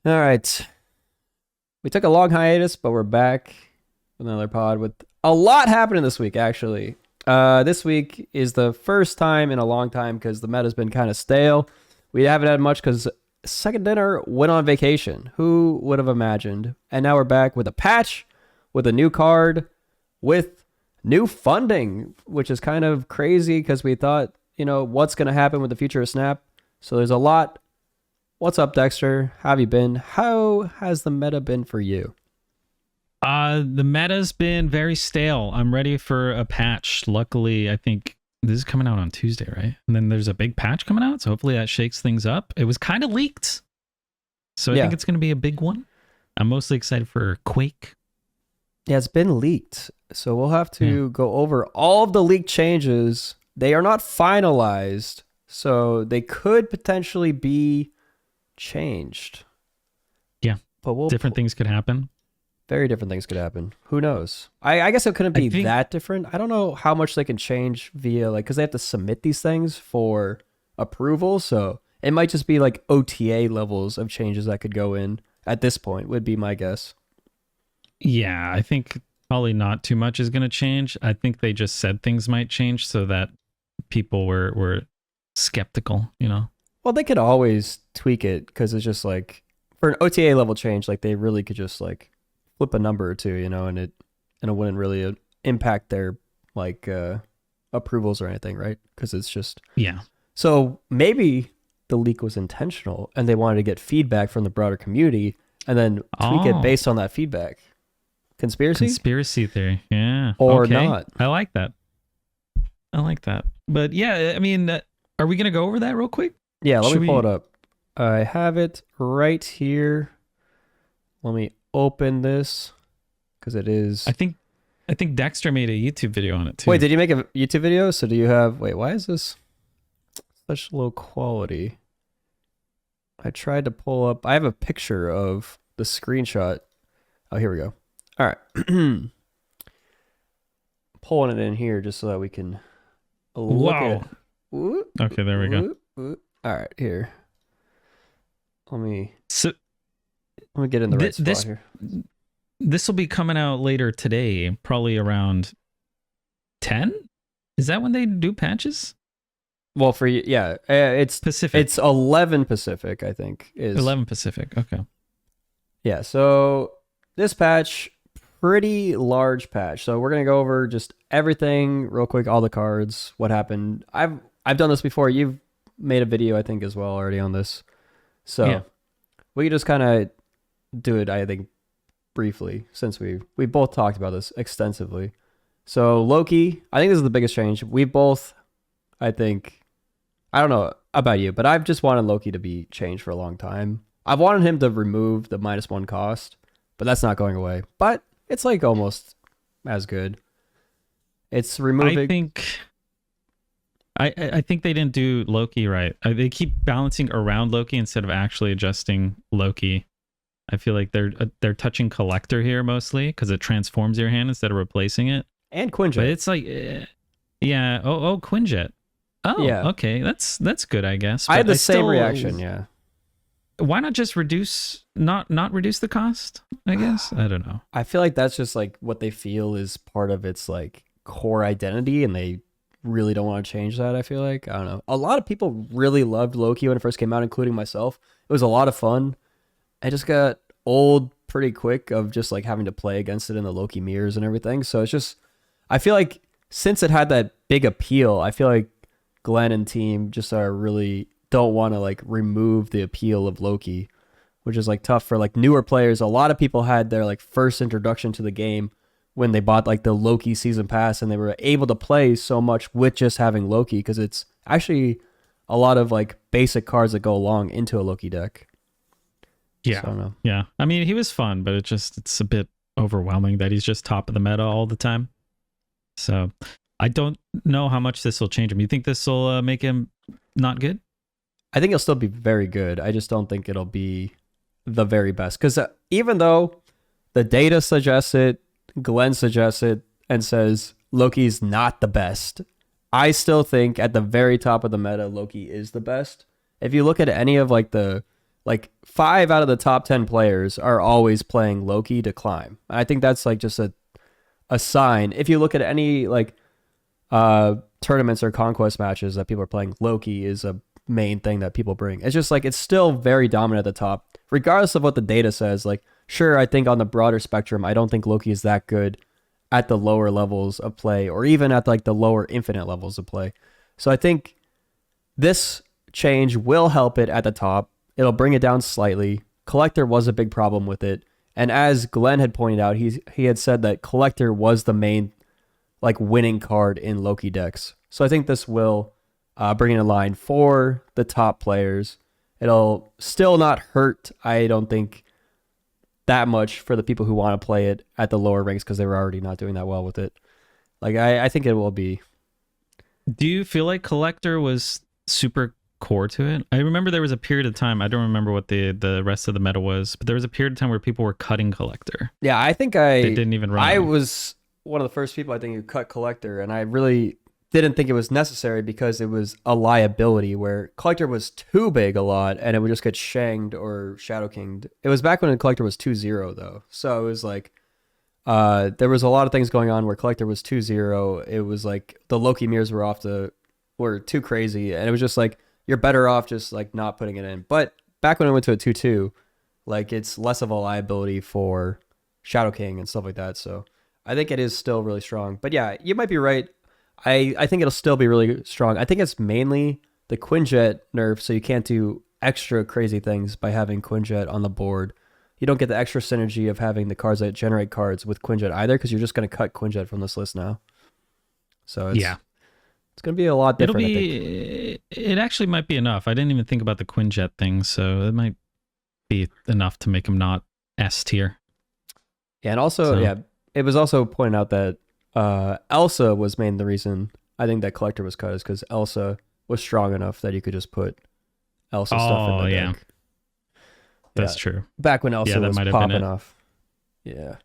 All right. We took a long hiatus, but we're back with another pod with a lot happening this week, actually. This week is the first time in a long time because the meta's been kind of stale. We haven't had much because Second Dinner went on vacation. Who would have imagined? And now we're back with a patch, with a new card, with new funding, which is kind of crazy because we thought, what's going to happen with the future of Snap? So there's a lot. What's up, Dexter? How have you been? How has the meta been for you? The meta's been very stale. I'm ready for a patch. Luckily, I think this is coming out on Tuesday, right? And then there's a big patch coming out, so hopefully that shakes things up. It was kind of leaked, so I think it's going to be a big one. I'm mostly excited for Quake. Yeah, it's been leaked, so we'll have to go over all of the leaked changes. They are not finalized, so they could potentially be changed. Yeah, but different things could happen. Very different things could happen. Who knows? I guess it couldn't be that different. I don't know how much they can change via because they have to submit these things for approval. So it might just be like OTA levels of changes that could go in at this point would be my guess. Yeah, I think probably not too much is going to change. I think they just said things might change so that people were skeptical, Well, they could always tweak it because it's just like for an OTA level change, like they really could just like flip a number or two, and it wouldn't really impact their like approvals or anything, right? Because it's just So maybe the leak was intentional and they wanted to get feedback from the broader community and then tweak it based on that feedback. Conspiracy theory, yeah, or not. I like that. But yeah, I mean, are we gonna go over that real quick? Yeah, let me pull it up. I have it right here. Let me open this because it is. I think Dexter made a YouTube video on it too. Wait, did you make a YouTube video? So do you have? Wait, why is this such low quality? I tried to pull up. I have a picture of the screenshot. Oh, here we go. All right, pulling it in here just so that we can look at. Okay, there we go. All right, here. Let me get in the right spot here. This will be coming out later today, probably around 10. Is that when they do patches? Well, for you, yeah, it's Pacific. It's 11 Pacific, I think. Is 11 Pacific. Okay. Yeah. So this patch, pretty large patch. So we're gonna go over just everything real quick, all the cards, what happened. I've done this before. You've made a video, I think, as well already on this. So we can just kind of do it, I think, briefly, since we both talked about this extensively. So Loki, I think this is the biggest change. We both, I think, I don't know about you, but I've just wanted Loki to be changed for a long time. I've wanted him to remove the -1 cost, but that's not going away. But it's like almost as good. It's removing. I think they didn't do Loki right. They keep balancing around Loki instead of actually adjusting Loki. I feel like they're touching Collector here mostly because it transforms your hand instead of replacing it. And Quinjet. But it's like, yeah. Oh, Quinjet. Oh, yeah. Okay. That's good, I guess. But I had the same reaction. Yeah. Why not just not reduce the cost? I guess I don't know. I feel like that's just like what they feel is part of its like core identity, and they really don't want to change that. I feel like, I don't know. A lot of people really loved Loki when it first came out, including myself. It was a lot of fun. I just got old pretty quick of just like having to play against it in the Loki mirrors and everything. So it's just, I feel like since it had that big appeal, I feel like Glenn and team just are really don't want to like remove the appeal of Loki, which is like tough for like newer players. A lot of people had their like first introduction to the game when they bought like the Loki season pass, and they were able to play so much with just having Loki because it's actually a lot of like basic cards that go along into a Loki deck. Yeah. So, I don't know. Yeah. I mean, he was fun, but it's a bit overwhelming that he's just top of the meta all the time. So I don't know how much this will change him. You think this will make him not good? I think he'll still be very good. I just don't think it'll be the very best. Because even though the data suggests it, Glenn suggests it, and says Loki's not the best, I still think at the very top of the meta, Loki is the best. If you look at any of like the like 5 out of the top 10 players are always playing Loki to climb. I think that's like just a sign. If you look at any like tournaments or conquest matches that people are playing, Loki is a main thing that people bring. It's just like it's still very dominant at the top, regardless of what the data says. Like, sure, I think on the broader spectrum, I don't think Loki is that good at the lower levels of play, or even at like the lower infinite levels of play. So I think this change will help it at the top. It'll bring it down slightly. Collector was a big problem with it. And as Glenn had pointed out, he had said that Collector was the main like winning card in Loki decks. So I think this will bring it in line for the top players. It'll still not hurt, I don't think, that much for the people who want to play it at the lower ranks because they were already not doing that well with it. Like I think it will be. Do you feel like Collector was super core to it? I remember there was a period of time, I don't remember what the rest of the meta was, but there was a period of time where people were cutting Collector. Yeah, I think they didn't even run. I was one of the first people I think who cut Collector, and I really didn't think it was necessary because it was a liability where Collector was too big a lot and it would just get shanged or Shadow Kinged. It was back when the Collector was 2-0 though. So it was like there was a lot of things going on where Collector was 2-0. It was like the Loki mirrors were too crazy, and it was just like you're better off just like not putting it in. But back when it went to a 2-2, like it's less of a liability for Shadow King and stuff like that. So I think it is still really strong. But yeah, you might be right. I think it'll still be really strong. I think it's mainly the Quinjet nerf, so you can't do extra crazy things by having Quinjet on the board. You don't get the extra synergy of having the cards that generate cards with Quinjet either, because you're just going to cut Quinjet from this list now. So it's going to be a lot different. It actually might be enough. I didn't even think about the Quinjet thing, so it might be enough to make him not S tier. Yeah, and also, it was also pointed out that Elsa was mainly the reason I think that Collector was cut, is because Elsa was strong enough that you could just put Elsa stuff in the deck. That's true. Back when Elsa was popping off. Yeah.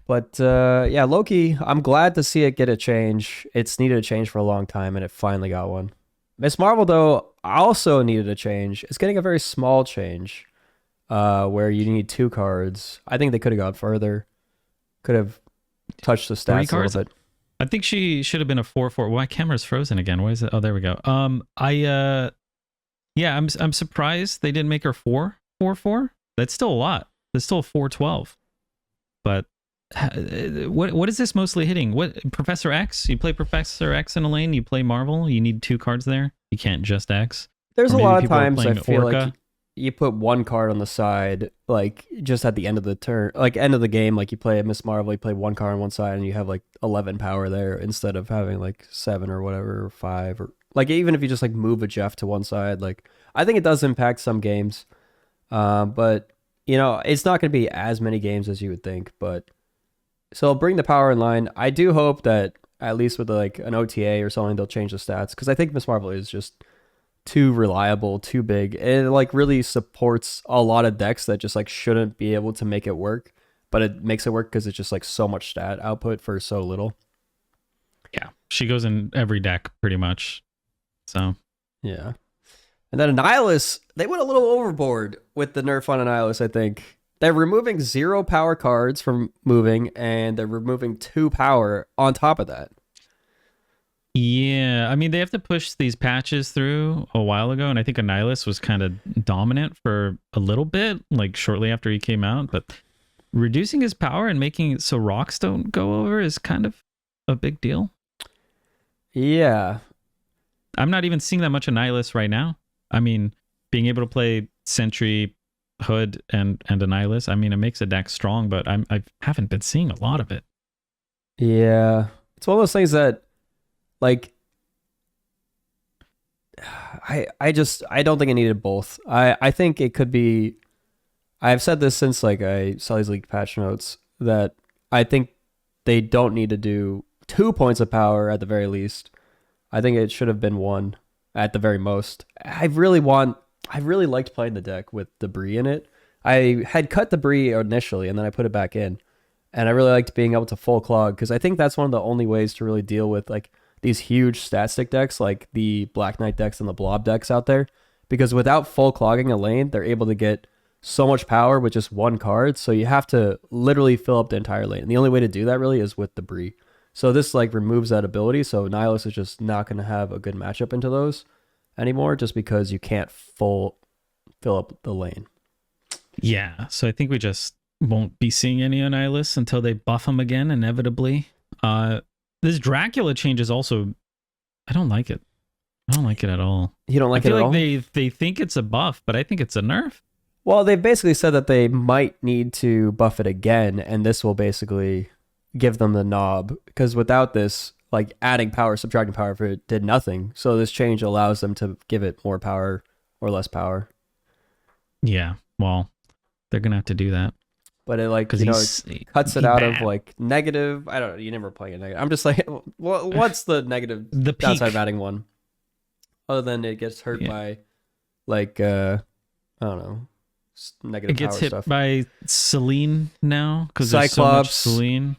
But Loki, I'm glad to see it get a change. It's needed a change for a long time, and it finally got one. Miss Marvel, though, also needed a change. It's getting a very small change where you need 2 cards. I think they could have gone further. Could have touched the stats a little bit. I think she should have been a 4/4. My camera's frozen again. What is it? Oh, there we go. I'm surprised they didn't make her 4/4. That's still a lot. That's still 4/12. But what is this mostly hitting? What, Professor X? You play Professor X in a lane, you play Marvel, you need 2 cards there. You can't just X. There's a lot of times I feel like you put 1 card on the side, like just at the end of the turn, like end of the game, like you play a Miss Marvel, you play 1 card on one side and you have like 11 power there instead of having like 7 or whatever, or 5, or like even if you just like move a Jeff to one side, like I think it does impact some games. But you know, it's not going to be as many games as you would think, but so bring the power in line. I do hope that at least with like an OTA or something, they'll change the stats, because I think Miss Marvel is just too reliable, too big. It like really supports a lot of decks that just like shouldn't be able to make it work, but it makes it work because it's just like so much stat output for so little. Yeah, she goes in every deck pretty much. So yeah. And then Annihilus, they went a little overboard with the nerf on Annihilus, I think. They're removing 0 power cards from moving, and they're removing 2 power on top of that. Yeah, I mean, they have to push these patches through a while ago, and I think Annihilus was kind of dominant for a little bit, like shortly after he came out, but reducing his power and making it so rocks don't go over is kind of a big deal. Yeah. I'm not even seeing that much Annihilus right now. I mean, being able to play Sentry, Hood, and Annihilus, I mean, it makes a deck strong, but I haven't been seeing a lot of it. Yeah. It's one of those things that, like, I don't think it needed both. I think it could be, I've said this since like I saw these leaked patch notes, that I think they don't need to do 2 points of power at the very least. I think it should have been 1 at the very most. I really liked playing the deck with Debris in it. I had cut Debris initially and then I put it back in, and I really liked being able to full clog, because I think that's one of the only ways to really deal with like these huge stat stick decks like the Black Knight decks and the Blob decks out there, because without full clogging a lane, they're able to get so much power with just one card. So you have to literally fill up the entire lane. And the only way to do that really is with debris. So this like removes that ability. So Annihilus is just not going to have a good matchup into those anymore, just because you can't fill up the lane. Yeah, so I think we just won't be seeing any Annihilus until they buff him again, inevitably. This Dracula change is also, I don't like it. I don't like it at all. You don't like it at all? I feel like they think it's a buff, but I think it's a nerf. Well, they basically said that they might need to buff it again, and this will basically give them the knob, because without this, like adding power, subtracting power for it did nothing. So this change allows them to give it more power or less power. Yeah, well, they're gonna have to do that. But it like, it cuts it out of like negative. I don't know. You never play a negative. I'm just like, what's the negative downside of adding one? Other than it gets hurt by like, I don't know, negative it gets power hit stuff. by Selene now because there's so much Selene.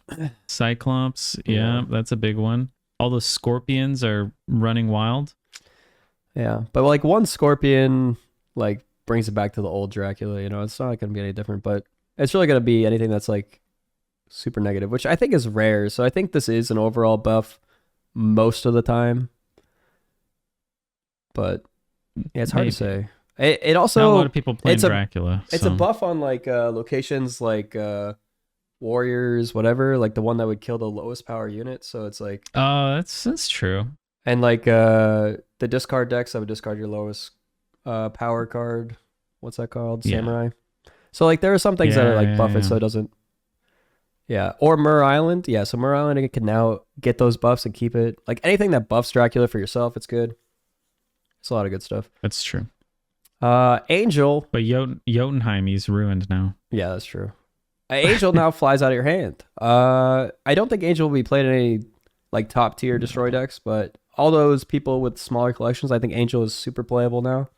Cyclops, yeah, that's a big one. All the scorpions are running wild. Yeah, but like one scorpion like brings it back to the old Dracula. You know, it's not going to be any different, but it's really going to be anything that's like super negative, which I think is rare. So I think this is an overall buff most of the time. But yeah, it's hard to say. It also, not a lot of people playing Dracula. It's a buff on like locations like warriors, whatever, like the one that would kill the lowest power unit. So it's like, oh, that's true. And like the discard decks that would discard your lowest power card. What's that called? Samurai. So like there are some things that are like buff it so it doesn't. Yeah, or Mur Island. Yeah, so Mur Island, it can now get those buffs and keep it. Like anything that buffs Dracula for yourself, it's good. It's a lot of good stuff. That's true. Angel. But Jotunheim, he's ruined now. Yeah, that's true. Angel now flies out of your hand. I don't think Angel will be played in any like top tier destroy decks, but all those people with smaller collections, I think Angel is super playable now.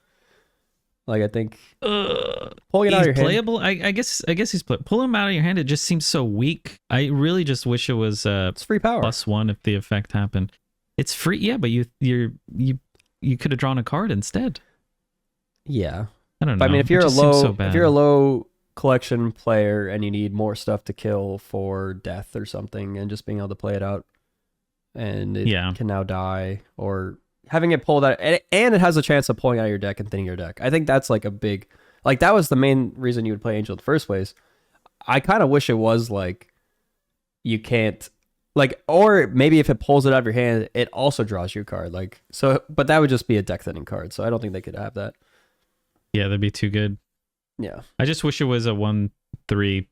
Like I think pulling it out of your playable. Hand. I guess he's pull him out of your hand. It just seems so weak. I really just wish it was it's free power +1 if the effect happened. It's free, yeah, but you could have drawn a card instead. Yeah, I don't know. But, I mean, if you're a low collection player and you need more stuff to kill for death or something, and just being able to play it out, and it can now die, or having it pulled out, and it has a chance of pulling out of your deck and thinning your deck. I think that's like a big, like that was the main reason you would play Angel in the first place. I kind of wish it was like you can't. Like, or maybe if it pulls it out of your hand, it also draws you a card. Like, so, but that would just be a deck thinning card. So I don't think they could have that. Yeah, that'd be too good. Yeah. I just wish it was a 1/3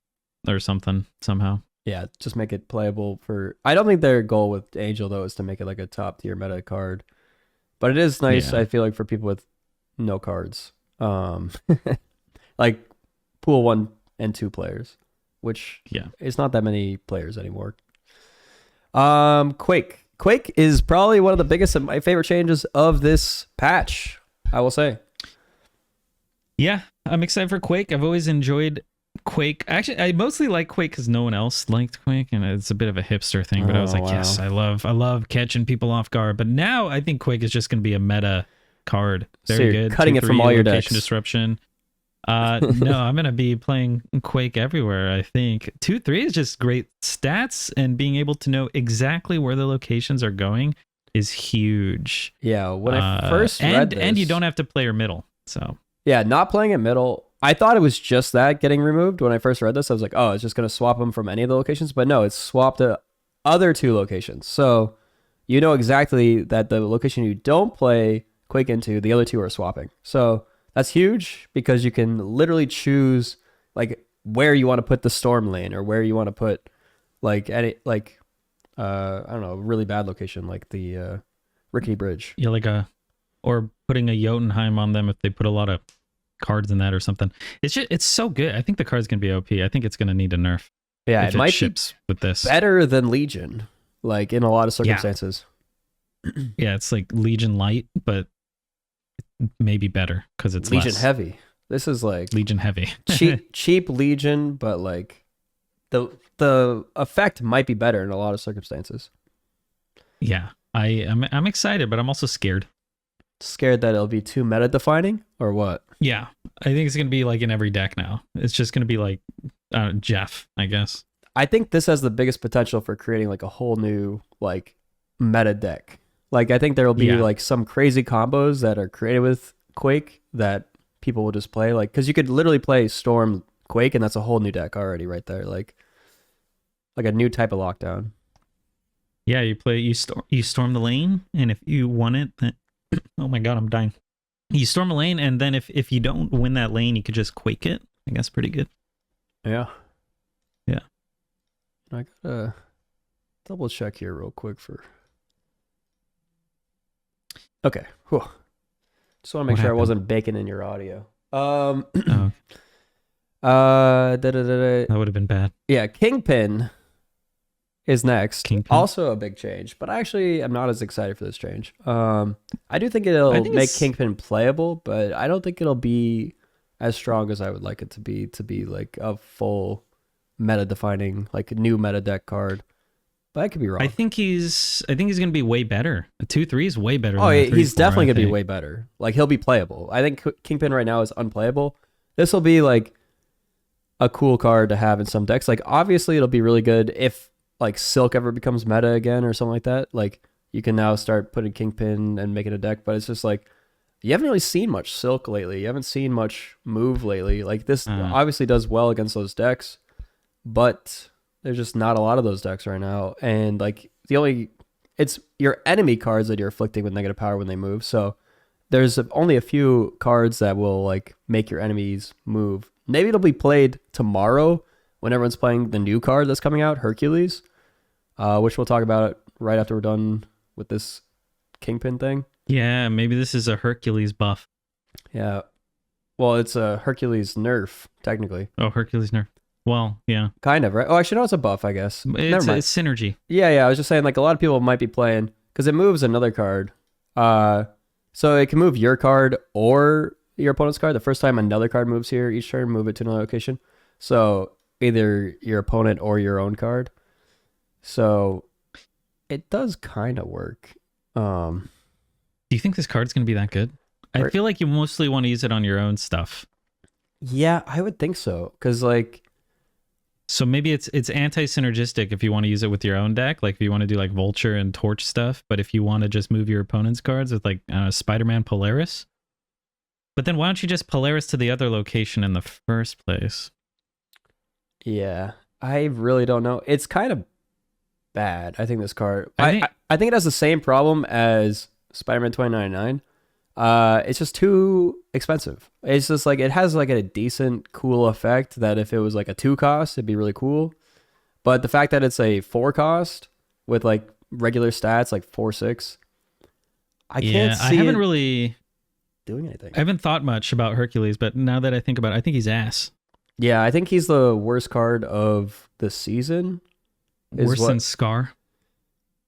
or something somehow. Yeah, just make it playable for. I don't think their goal with Angel though is to make it like a top tier meta card, but it is nice. I feel like for people with no cards, like pool 1 and 2 players, which is not that many players anymore. Quake is probably one of the biggest and my favorite changes of this patch, I will say. Yeah, I'm excited for Quake. I've always enjoyed Quake. Actually, I mostly like Quake because no one else liked Quake, and it's a bit of a hipster thing. But I was like, yes, I love catching people off guard. But now I think Quake is just going to be a meta card. Very good. Cutting it from all your decks. Disruption. No, I'm going to be playing Quake everywhere, I think. 2/3 is just great stats, and being able to know exactly where the locations are going is huge. Yeah, when I first read this... And you don't have to play your middle, so... Yeah, not playing at middle. I thought it was just that getting removed. When I first read this, I was like, oh, it's just going to swap them from any of the locations. But no, it's swapped to other 2 locations. So you know exactly that the location you don't play Quake into, the other 2 are swapping. So that's huge because you can literally choose like where you want to put the storm lane or where you want to put like any like I don't know, a really bad location like the Rickety Bridge. Yeah, or putting a Jotunheim on them if they put a lot of cards in that or something. It's so good. I think the card's gonna be OP. I think it's gonna need a nerf. Yeah, it might ships with this better than Legion, like in a lot of circumstances. Yeah, it's like Legion light, but maybe better because it's Legion less. heavy. This is like Legion heavy. cheap Legion, but like the effect might be better in a lot of circumstances. Yeah, I'm excited, but I'm also scared. scared that it'll be too meta defining or what? Yeah, I think it's gonna be like in every deck now. It's just gonna be like Jeff, I guess. I think this has the biggest potential for creating like a whole new like meta deck. Like I think there will be like some crazy combos that are created with Quake that people will just play, like because you could literally play Storm Quake and that's a whole new deck already right there, like a new type of lockdown. Yeah, you storm the lane, and if you won it, then oh my god, I'm dying. You storm a lane, and then if you don't win that lane, you could just Quake it. I guess pretty good. Yeah. Yeah. I gotta double check here real quick for. Okay. Whew. Just want to make sure I wasn't baking in your audio. Oh. That would have been bad. Yeah, Kingpin is next. Kingpin. Also a big change, but actually I'm not as excited for this change. I do think it'll make Kingpin playable, but I don't think it'll be as strong as I would like it to be like a full meta defining, like a new meta deck card. But I could be wrong. I think he's gonna be way better. A 2/3 is way better. Oh, than he's definitely gonna be way better. Like he'll be playable. I think Kingpin right now is unplayable. This will be like a cool card to have in some decks. Like obviously it'll be really good if like Silk ever becomes meta again or something like that. Like you can now start putting Kingpin and making a deck, but it's just like you haven't really seen much Silk lately. You haven't seen much move lately. Like this obviously does well against those decks, but there's just not a lot of those decks right now. And like it's your enemy cards that you're afflicting with negative power when they move. So there's only a few cards that will like make your enemies move. Maybe it'll be played tomorrow when everyone's playing the new card that's coming out, Hercules, which we'll talk about right after we're done with this Kingpin thing. Yeah, maybe this is a Hercules buff. Yeah. Well, it's a Hercules nerf, technically. Oh, Hercules nerf. Well, yeah. Kind of, right? Oh, actually, no, it's a buff, I guess. Never mind. It's synergy. Yeah. I was just saying, like, a lot of people might be playing, because it moves another card. So it can move your card or your opponent's card. The first time another card moves here, each turn, move it to another location. So either your opponent or your own card. So it does kind of work. Do you think this card's going to be that good? I feel like you mostly want to use it on your own stuff. Yeah, I would think so. Because, like... So maybe it's anti-synergistic if you want to use it with your own deck. Like, if you want to do, like, Vulture and Torch stuff. But if you want to just move your opponent's cards with, like, Spider-Man Polaris. But then why don't you just Polaris to the other location in the first place? Yeah, I really don't know. It's kind of bad, I think, this card. I think it has the same problem as Spider-Man 2099. It's just too expensive. It's just like it has like a decent cool effect that if it was like a 2 cost, it'd be really cool. But the fact that it's a 4 cost with like regular stats like 4/6, I can't see I haven't really doing anything. I haven't thought much about Hercules, but now that I think about it, I think he's ass. Yeah, I think he's the worst card of the season. Worse than Scar.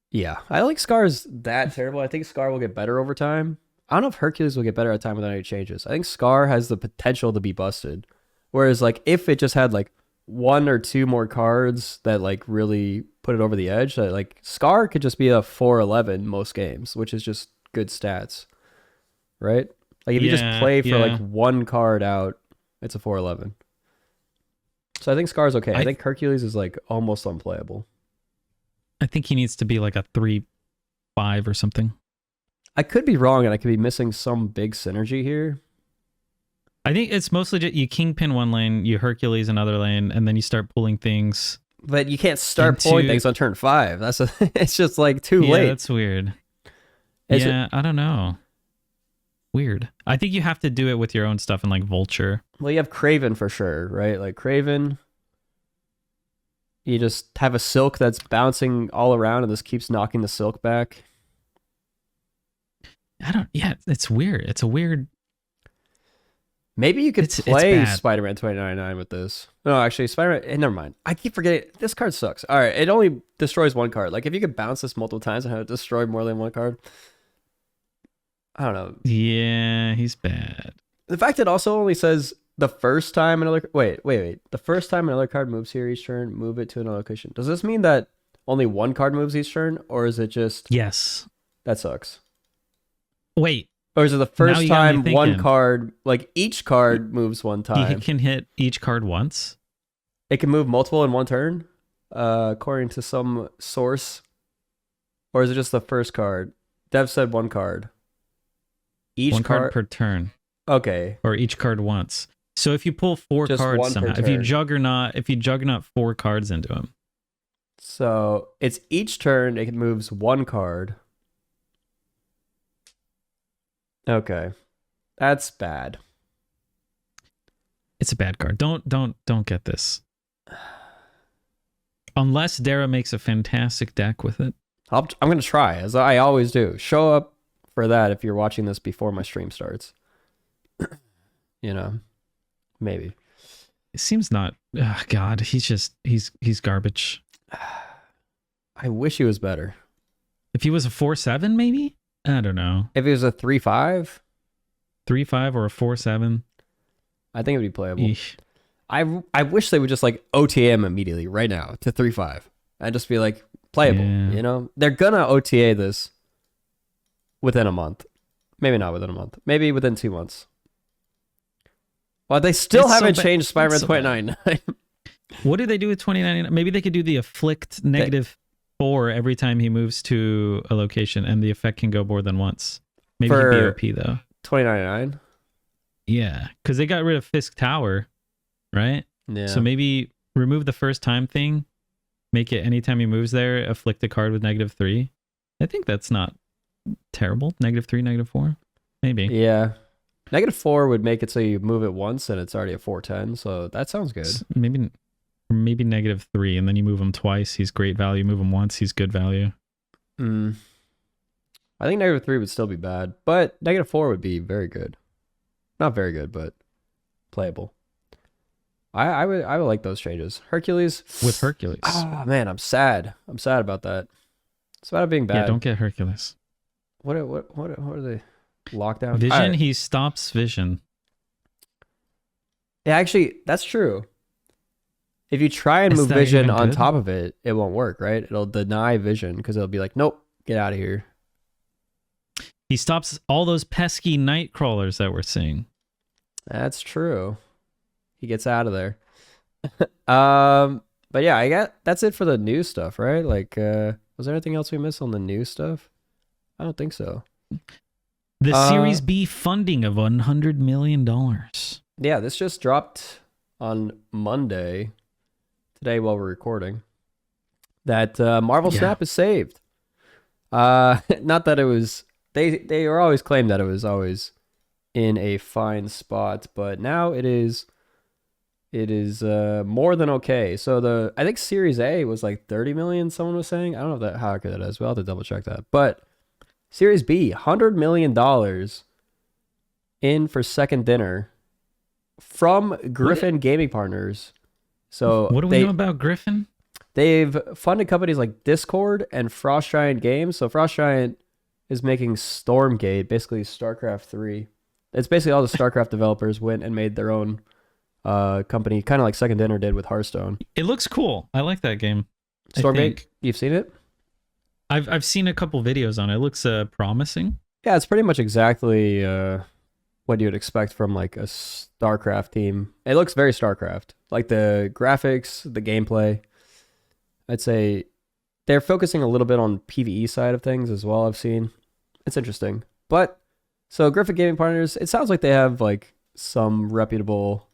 Yeah, I don't think Scar's that terrible. I think Scar will get better over time. I don't know if Hercules will get better at time without any changes. I think Scar has the potential to be busted. Whereas, like, if it just had, like, 1 or 2 more cards that, like, really put it over the edge, like, Scar could just be a 4/11 most games, which is just good stats. Right? Like, if you just play for, like, 1 card out, it's a 4/11. So I think Scar's okay. I think Hercules is, like, almost unplayable. I think he needs to be, like, a 3/5 or something. I could be wrong, and I could be missing some big synergy here. I think it's mostly just you Kingpin one lane, you Hercules another lane, and then you start pulling things. But you can't start pulling things on turn 5. It's just like too late. Yeah, that's weird. I don't know. Weird. I think you have to do it with your own stuff and like Vulture. Well, you have Craven for sure, right? Like Craven, you just have a Silk that's bouncing all around and this keeps knocking the Silk back. It's weird. It's a weird. Maybe you could play Spider-Man 2099 with this. No, actually, Spider-Man, never mind. I keep forgetting. This card sucks. All right, it only destroys 1 card. Like, if you could bounce this multiple times and have it destroy more than 1 card. I don't know. Yeah, he's bad. The fact it also only says the first time another... Wait. The first time another card moves here each turn, move it to another location. Does this mean that only 1 card moves each turn? Or is it just... Yes. That sucks. Wait. Or is it the Now first you got me time one thinking. card, like each card moves one He time? can hit each card once. It can move multiple in one turn, according to some source. Or is it just the first card? Dev said one card. Each One card per turn. Okay. Or each card once. So if you pull four Just cards one per somehow, if you turn. juggernaut 4 cards into him. So it's each turn it moves one card. Okay. That's bad. It's a bad card. Don't get this. Unless Dera makes a fantastic deck with it. I'm going to try, as I always do. Show up for that if you're watching this before my stream starts. You know, maybe. It seems not. Oh God, he's garbage. I wish he was better. If he was a 4/7, maybe? I don't know. If he was a 3/5, 3/5 or a 4/7. I think it would be playable. Eesh. I wish they would just like OTA him immediately right now to 3/5 and just be like playable. Yeah. You know, they're gonna OTA this within a month, maybe not within a month, maybe within 2 months. Well, they still It's so haven't bad. changed Spider-Man It's so bad. 2099. What do they do with 2099? Maybe they could do the afflict -4 every time he moves to a location, and the effect can go more than once. Maybe For- he'd be OP though. 2099. Yeah, because they got rid of Fisk Tower, right? Yeah. So maybe remove the first time thing, make it anytime he moves there, afflict a card with -3. I think that's not terrible. -3, -4, maybe. Yeah. -4 would make it so you move it once and it's already a 4/10. So that sounds good. Maybe -3, and then you move him twice. He's great value. Move him once. He's good value. I think -3 would still be bad, but -4 would be very good. Not very good, but playable. I would like those changes. Hercules. With Hercules. Oh man, I'm sad. I'm sad about that. It's about it being bad. Yeah, don't get Hercules. What are they? Lockdown. Vision, Alright. he stops vision. Yeah, actually, that's true. If you try and Is move that vision even on good? top of it, it won't work, right? It'll deny vision because it'll be like, nope, get out of here. He stops all those pesky night crawlers that we're seeing. That's true. He gets out of there. But yeah, that's it for the new stuff, right? Like, was there anything else we missed on the new stuff? I don't think so. The Series B funding of $100 million. Yeah, this just dropped on Monday, today while we're recording, that Marvel Yeah. Snap is saved. Not that it was, they were always claimed that it was always in a fine spot, but now it is more than okay. So I think Series A was like 30 million, someone was saying. I don't know how accurate that is. We'll have to double check that. But Series B, $100 million in for second dinner from Griffin Gaming Partners. So What do we know about Griffin? they've funded companies like Discord and Frost Giant Games. So Frost Giant is making Stormgate, basically StarCraft 3. It's basically all the StarCraft developers went and made their own company, kind of like Second Dinner did with Hearthstone. It looks cool. I like that game. I Stormgate, think. you've seen it? I've seen a couple videos on it. It looks promising. Yeah, it's pretty much exactly what you would expect from like a StarCraft team. It looks very StarCraft. Like the graphics, the gameplay. I'd say they're focusing a little bit on PvE side of things as well, I've seen. It's interesting. But so Griffin Gaming Partners, it sounds like they have like some reputable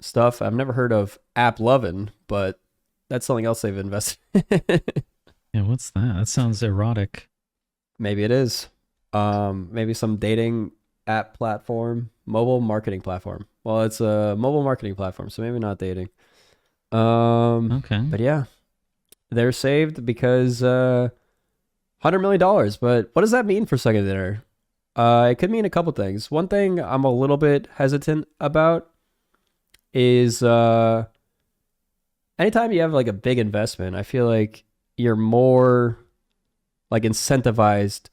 stuff. I've never heard of App Lovin', but that's something else they've invested. Yeah, what's that? That sounds erotic. Maybe it is. Maybe some dating app platform, mobile marketing platform. Well, it's a mobile marketing platform, so maybe not dating. Okay. But yeah, they're saved because $100 million. But what does that mean for Second Dinner? It could mean a couple things. One thing I'm a little bit hesitant about is anytime you have like a big investment, I feel like you're more like incentivized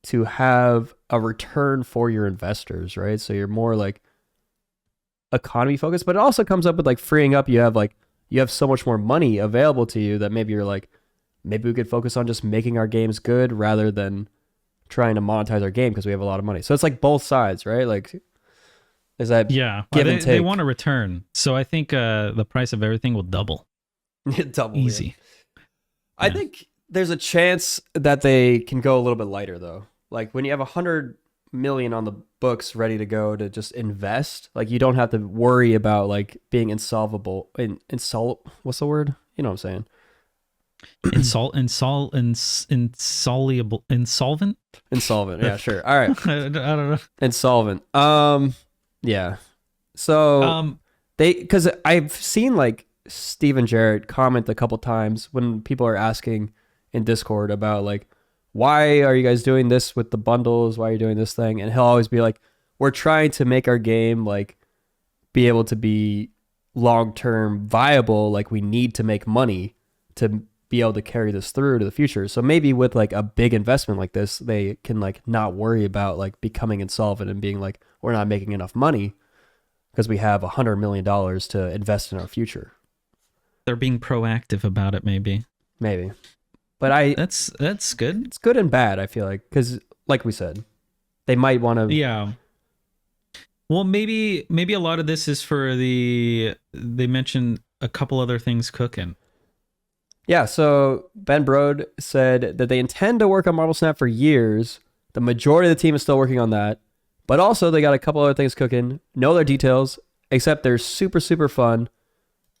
to have a return for your investors, right? So you're more like economy focused, but it also comes up with like freeing up. You have so much more money available to you that maybe you're like, maybe we could focus on just making our games good rather than trying to monetize our game because we have a lot of money. So it's like both sides, right? Like, is that give and take? They want a return. So I think the price of everything will double. Double. Easy. Yeah. I think there's a chance that they can go a little bit lighter though. Like when you have 100 million on the books ready to go to just invest, like you don't have to worry about like being insolvable. What's the word? You know what I'm saying? Insolvent. Yeah, sure. All right. I don't know. Insolvent. Yeah. So because I've seen like Steven Jarrett comment a couple times when people are asking in Discord about like, why are you guys doing this with the bundles? Why are you doing this thing? And he'll always be like, we're trying to make our game like be able to be long-term viable. Like we need to make money to be able to carry this through to the future. So maybe with like a big investment like this, they can like not worry about like becoming insolvent and being like, we're not making enough money because we have $100 million to invest in our future. They're being proactive about it, maybe. But that's good. It's good and bad, I feel like, because like we said, they might want to. Yeah. Well, maybe a lot of this is for they mentioned a couple other things cooking. Yeah, so Ben Brode said that they intend to work on Marvel Snap for years. The majority of the team is still working on that. But also they got a couple other things cooking. No other details, except they're super, super fun.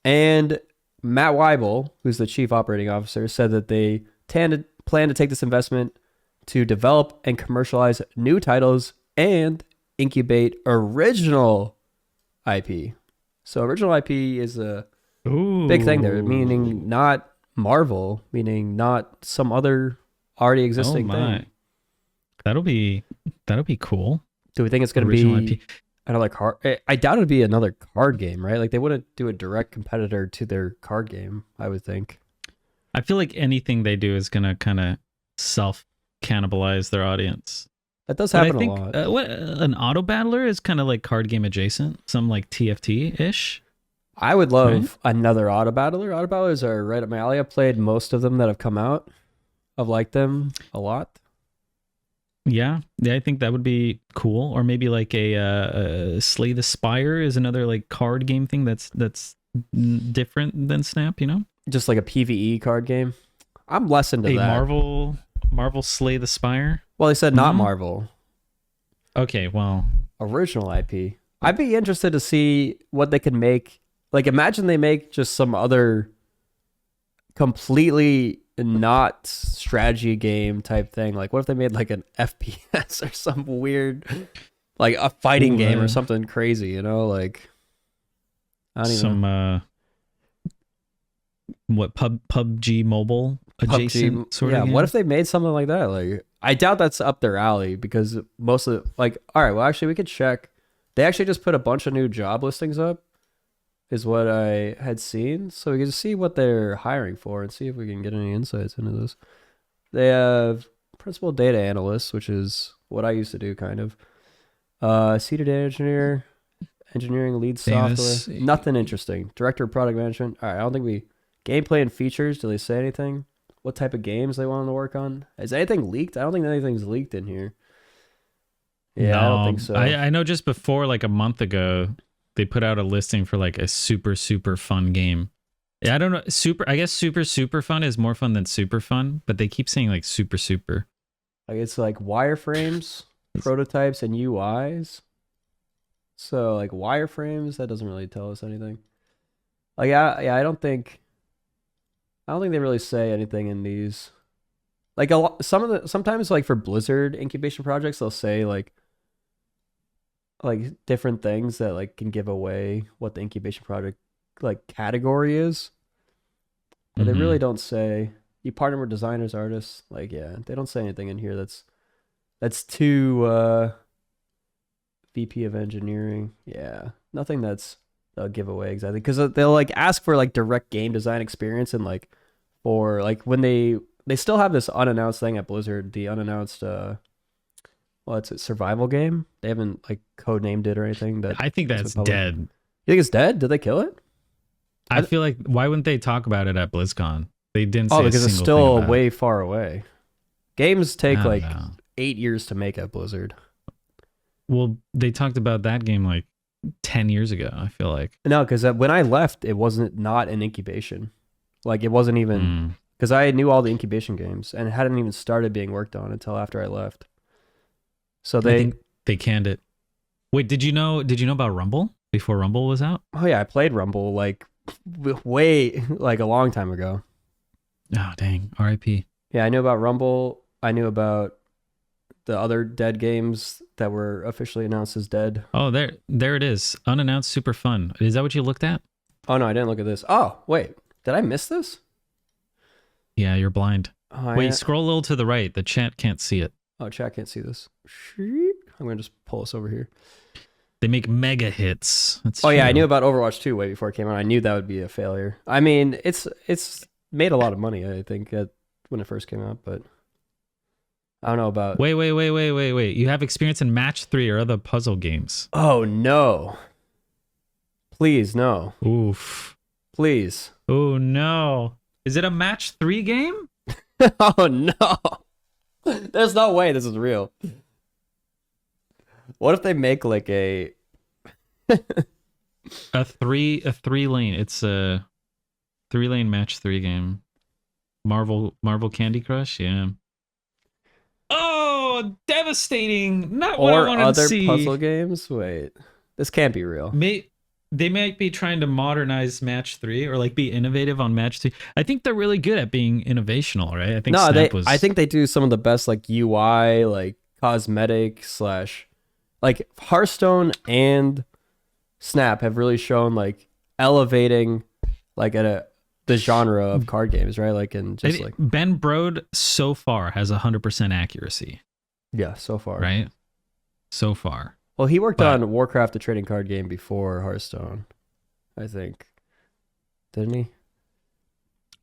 And Matt Weibel, who's the chief operating officer, said that they plan to take this investment to develop and commercialize new titles and incubate original IP. So original IP is a big thing there, meaning not Marvel, meaning not some other already existing thing. That'll be cool. Do we think it's going to be IP? Another card? I doubt it'd be another card game, right? Like they wouldn't do a direct competitor to their card game, I would think. I feel like anything they do is going to kind of self cannibalize their audience. That does happen a lot. An auto battler is kind of like card game adjacent, some like TFT ish. I would love another auto battler. Auto battlers are right up my alley. I've played most of them that have come out. I've liked them a lot. Yeah, I think that would be cool. Or maybe like a Slay the Spire is another like card game thing that's different than Snap, you know? Just like a PvE card game. I'm less into that. Marvel Slay the Spire? Well, they said not Marvel. Okay, well. Original IP. I'd be interested to see what they can make. Like, imagine they make just some other completely not strategy game type thing. Like, what if they made like an FPS or some weird, like a fighting game or something crazy, you know? Like, I don't even know. What, PUBG mobile adjacent sort of game? What if they made something like that? Like, I doubt that's up their alley because most of like, all right, well, actually, we could check. They actually just put a bunch of new job listings up, is what I had seen. So we can see what they're hiring for and see if we can get any insights into this. They have principal data analyst, which is what I used to do, kind of. Senior data engineer, engineering lead software. Nothing interesting. Director of product management. All right, I don't think gameplay and features. Do they say anything? What type of games they want them to work on? Is anything leaked? I don't think anything's leaked in here. Yeah, no, I don't think so. I know just before, like a month ago, they put out a listing for like a super, super fun game. Yeah, I don't know. I guess super, super fun is more fun than super fun, but they keep saying like super, super. Like it's like wireframes, prototypes, and UIs. So like wireframes, that doesn't really tell us anything. Like I don't think they really say anything in these. Like sometimes like for Blizzard incubation projects, they'll say like different things that like can give away what the incubation project like category is. But they really don't say you partner with designers, artists. Like, yeah, they don't say anything in here that's too VP of engineering. Yeah, nothing that's a giveaway exactly, because they'll like ask for like direct game design experience and like for like when they still have this unannounced thing at Blizzard, the unannounced survival game. They haven't like codenamed it or anything. I think that's dead. You think it's dead? Did they kill it? I feel like, why wouldn't they talk about it at BlizzCon? They didn't say because it's still way far away. Games take like 8 years to make at Blizzard. Well, they talked about that game like 10 years ago, I feel like. No, because when I left, it wasn't not an incubation. Like, it wasn't even... Because I knew all the incubation games, and it hadn't even started being worked on until after I left. So I think they canned it. Wait, did you know about Rumble before Rumble was out? Oh, yeah, I played Rumble, like, way, like, a long time ago. Oh, dang. R.I.P. Yeah, I knew about Rumble. I knew about the other dead games that were officially announced as dead. Oh, there it is. Unannounced super fun. Is that what you looked at? Oh, no, I didn't look at this. Oh, wait. Did I miss this? Yeah, you're blind. Oh, wait, scroll a little to the right. The chat can't see it. Oh, chat can't see this. I'm going to just pull this over here. They make mega hits. That's true. Yeah, I knew about Overwatch 2 way before it came out. I knew that would be a failure. I mean, it's made a lot of money, I think, when it first came out, but I don't know about... Wait. You have experience in Match 3 or other puzzle games. Oh, no. Please, no. Oof. Please. Oh, no. Is it a Match 3 game? Oh, no. There's no way this is real. What if they make like a three lane? It's a 3-lane Match 3 game. Marvel Candy Crush, yeah. Oh, devastating! Not what I wanted to see. Or other puzzle games. Wait, this can't be real. They might be trying to modernize Match 3 or like be innovative on Match 3. I think they're really good at being innovational, right? I think I think they do some of the best like UI, like cosmetic / like Hearthstone and Snap have really shown like elevating like the genre of card games, right? Like like Ben Brode so far has 100% accuracy. Yeah, so far. Right? So far. Well, he worked on Warcraft, the trading card game, before Hearthstone, I think. Didn't he?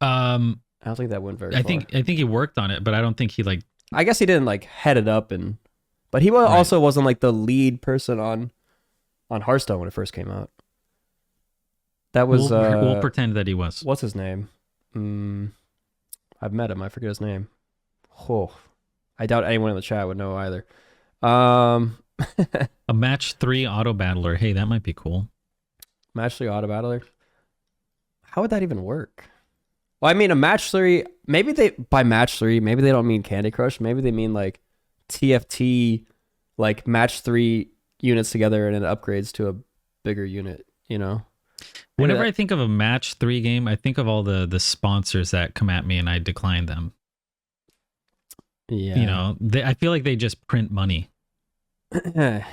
I don't think that went very far. I think he worked on it, but I don't think he like... I guess he didn't like head it up, but he also wasn't like the lead person on Hearthstone when it first came out. That was... We'll pretend that he was. What's his name? I've met him. I forget his name. Oh, I doubt anyone in the chat would know either. A Match 3 auto battler. Hey, that might be cool. Match 3 auto battler. How would that even work? Well, I mean, a Match 3. By Match 3, maybe they don't mean Candy Crush. Maybe they mean like TFT, like Match 3 units together, and it upgrades to a bigger unit. You know. Whenever I think of a Match 3 game, I think of all the sponsors that come at me, and I decline them. Yeah. You know, I feel like they just print money. Yeah.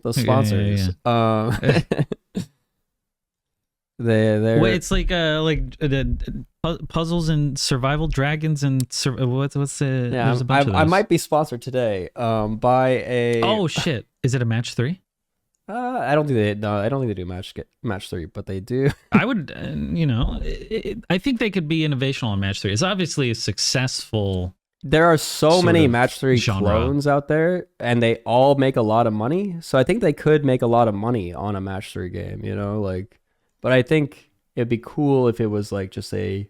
Those sponsors. Yeah. They're it's like puzzles and survival dragons and what's the there's a bunch of those. I might be sponsored today by a... Oh shit, is it a Match 3? I don't think they do match 3, but they do. I would I think they could be innovational on Match 3. It's obviously a successful... There are so many Match 3 genre. clones out there, and they all make a lot of money. So I think they could make a lot of money on a Match 3 game, you know, like. But I think it'd be cool if it was like just a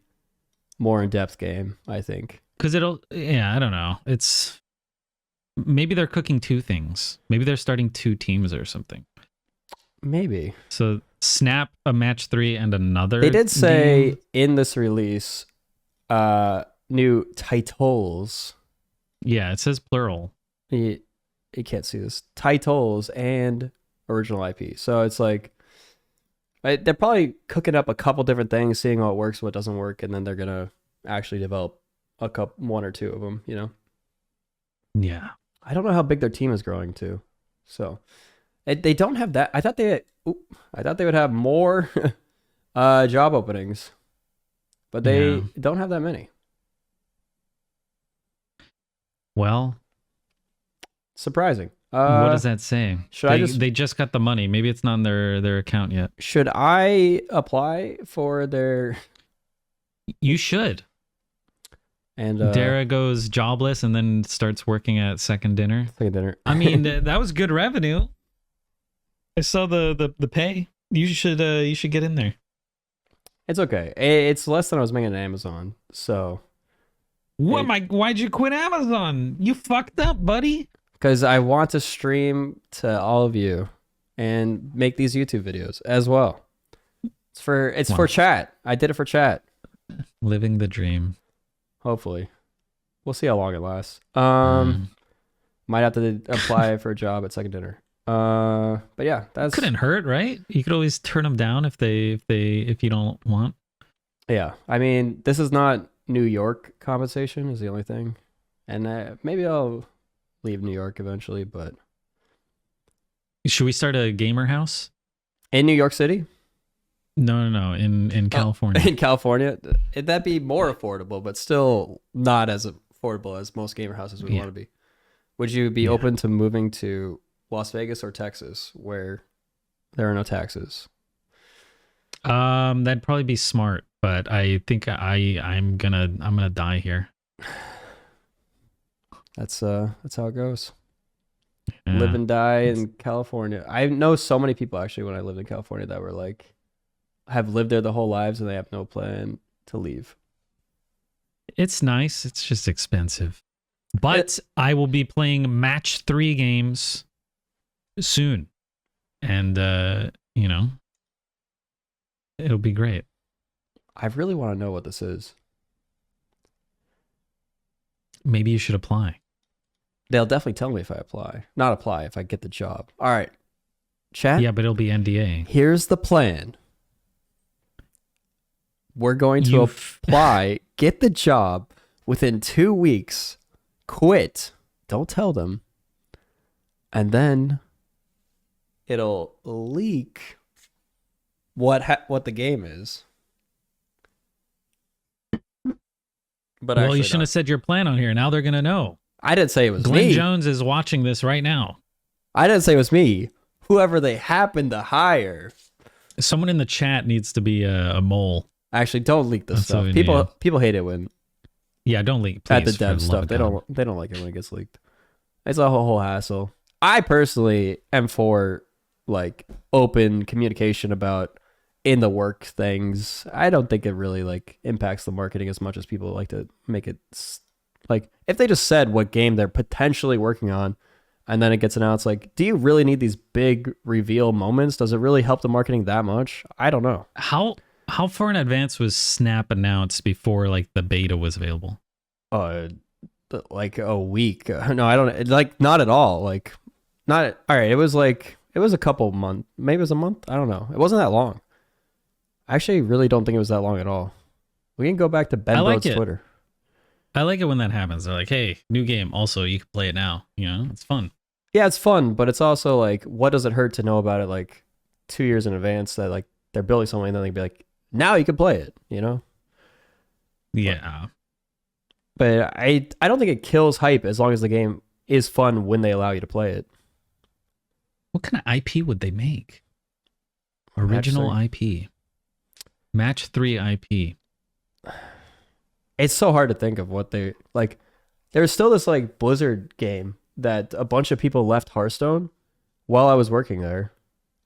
more in-depth game. I think because I don't know. It's maybe they're cooking two things. Maybe they're starting two teams or something. Maybe. So Snap a Match 3 and another. They did say game? In this release, new titles. Yeah, it says plural. You can't see this. Titles and original IP. So it's like they're probably cooking up a couple different things, seeing what works, what doesn't work, and then they're gonna actually develop one or two of them. You know. Yeah. I don't know how big their team is growing too. So they don't have that. I thought they would have more job openings, but they don't have that many. Well, surprising. What does that say? They just got the money. Maybe it's not on their account yet. Should I apply for their... You should. And Dera goes jobless and then starts working at Second Dinner. I mean, that was good revenue. I saw the pay. You should get in there. It's okay. It's less than I was making at Amazon. So Why'd you quit Amazon? You fucked up, buddy. Because I want to stream to all of you and make these YouTube videos as well. It's for chat. I did it for chat. Living the dream. Hopefully. We'll see how long it lasts. Might have to apply for a job at Second Dinner. But yeah, that's couldn't hurt, right? You could always turn them down if you don't want. Yeah, I mean, this is not New York compensation is the only thing, and maybe I'll leave New York eventually. But should we start a gamer house in New York City? No, in California. In California, that'd be more affordable, but still not as affordable as most gamer houses would want to be. Would you be open to moving to Las Vegas or Texas, where there are no taxes? That'd probably be smart, but I think I'm gonna die here. That's how it goes. Yeah. Live and die in California. I know so many people actually when I lived in California that were like have lived there the whole lives and they have no plan to leave. It's nice. It's just expensive. But I will be playing match 3 games soon. And it'll be great. I really want to know what this is. Maybe you should apply. They'll definitely tell me if I apply. Not apply, if I get the job. All right. Chat? Yeah, but it'll be NDA. Here's the plan. We're going to apply, get the job within 2 weeks, quit, don't tell them, and then it'll leak what the game is. But well, you shouldn't have said your plan on here. Now they're going to know. I didn't say it was me. Glenn Jones is watching this right now. I didn't say it was me. Whoever they happen to hire. Someone in the chat needs to be a mole. Actually, don't leak this stuff. People hate it when. Yeah, don't leak. Please, at the dev stuff, they don't like it when it gets leaked. It's a whole hassle. I personally am for like open communication about in the work things. I don't think it really like impacts the marketing as much as people like to make it. Like if they just said what game they're potentially working on, and then it gets announced, like, do you really need these big reveal moments? Does it really help the marketing that much? I don't know. How far in advance was Snap announced before like the beta was available? Like a week. No, I don't like not at all. Like not all right. It was a couple months. Maybe it was a month. I don't know. It wasn't that long. I actually really don't think it was that long at all. We can go back to Ben Broad's Twitter. I like it when that happens. They're like, hey, new game. Also, you can play it now. You know, it's fun. Yeah, it's fun, but it's also like, what does it hurt to know about it like 2 years in advance that like they're building something and then they'd be like, now you can play it, you know? Yeah. But I don't think it kills hype as long as the game is fun when they allow you to play it. What kind of IP would they make? Original IP. Match 3 IP. It's so hard to think of what they like. There's still this like Blizzard game that a bunch of people left Hearthstone while I was working there.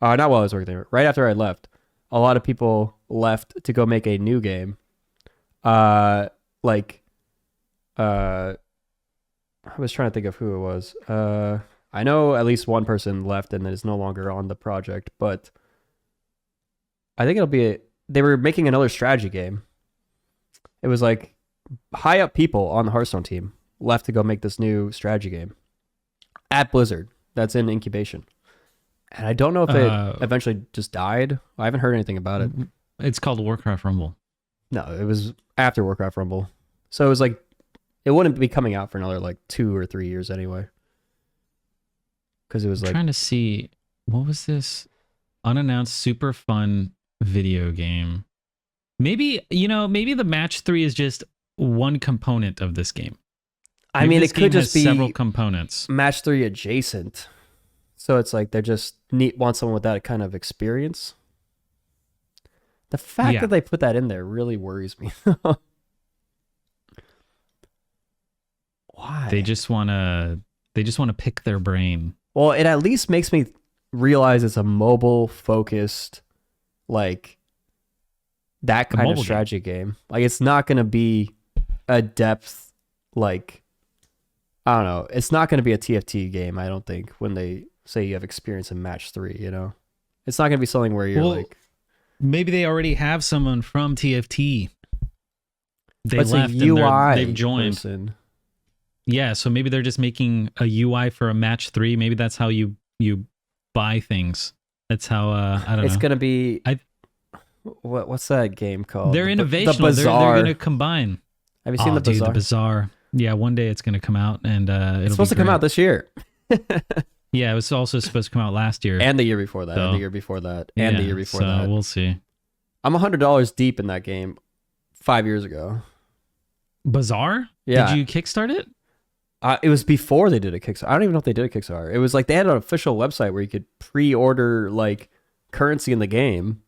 Not while I was working there. Right after I left, a lot of people left to go make a new game. I was trying to think of who it was. I know at least one person left and is no longer on the project, but I think they were making another strategy game. It was like high up people on the Hearthstone team left to go make this new strategy game at Blizzard that's in incubation. And I don't know if it eventually just died. I haven't heard anything about it. It's called Warcraft Rumble. No, it was after Warcraft Rumble. So it was like, it wouldn't be coming out for another like 2 or 3 years anyway. Because it was I'm trying to see, what was this? Unannounced super fun video game. Maybe the match 3 is just one component of this game. I mean, it could just be several components. Match 3 adjacent. So it's like they just want someone with that kind of experience. The fact that they put that in there really worries me. Why? They just want to pick their brain. Well, it at least makes me realize it's a mobile focused, like that kind of strategy game. Like it's not going to be a depth like, I don't know. It's not going to be a TFT game, I don't think, when they say you have experience in match 3, you know? It's not going to be something where you're like... Maybe they already have someone from TFT. They It's left a UI and they've joined. person. Yeah, so maybe they're just making a UI for a match 3. Maybe that's how you buy things. That's how, I don't know. It's going to be... What's that game called? They're innovational. The Bazaar. They're going to combine. Have you seen the Bazaar? The Bazaar. Yeah, one day it's going to come out, and it's supposed to come out this year. Yeah, it was also supposed to come out last year. And the year before that, and the year before that, and the year before that. We'll see. I'm $100 deep in that game 5 years ago. Bazaar? Yeah. Did you kickstart it? It was before they did a Kickstarter. I don't even know if they did a Kickstarter. It was like they had an official website where you could pre-order like currency in the game.